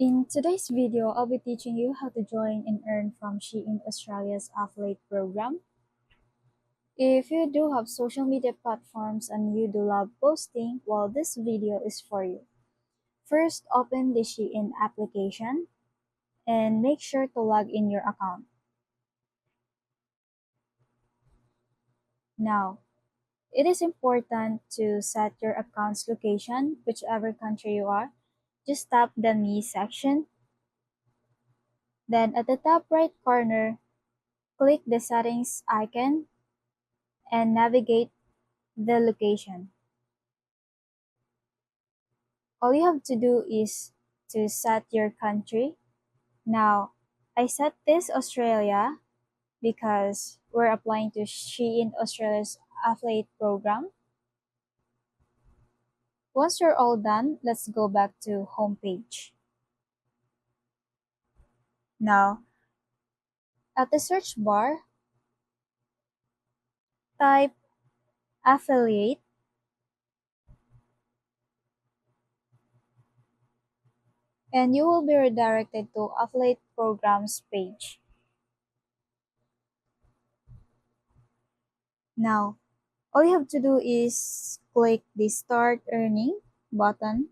In today's video, I'll be teaching you how to join and earn from Shein Australia's affiliate program. If you do have social media platforms and you do love posting, well, this video is for you. First, open the Shein application and make sure to log in your account. Now, it is important to set your account's location, whichever country you are. Just tap the Me section. Then at the top right corner, click the settings icon and navigate the location. All you have to do is to set your country. Now, I set this Australia because we're applying to Shein Australia's affiliate program. Once you're all done, let's go back to homepage. Now, at the search bar, type affiliate and you will be redirected to affiliate programs page. Now, all you have to do is click the Start Earning button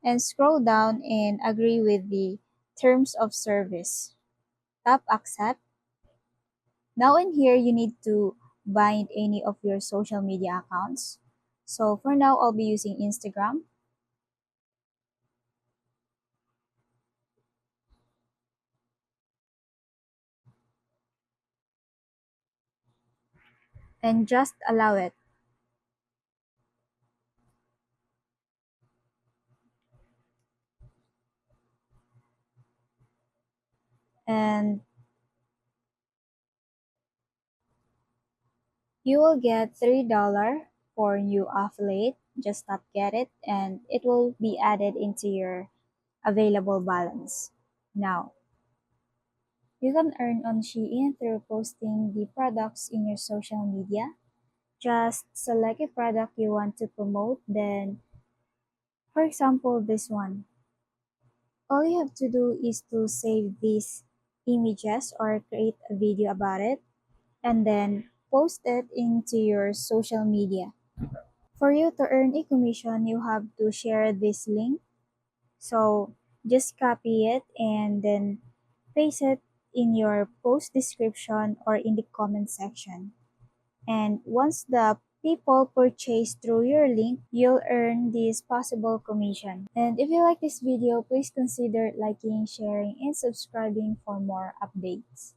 and scroll down and agree with the terms of service. Tap Accept. Now in here, you need to bind any of your social media accounts. So for now, I'll be using Instagram. And just allow it. And you will get $3 for new affiliate. Just tap get it and it will be added into your available balance. Now, you can earn on Shein through posting the products in your social media. Just select a product you want to promote, then, for example, this one. All you have to do is to save these images or create a video about it and then post it into your social media. For you to earn a commission, you have to share this link. So just copy it and then paste it in your post description or in the comment section. And once the people purchase through your link, you'll earn this possible commission. And if you like this video, please consider liking, sharing, and subscribing for more updates.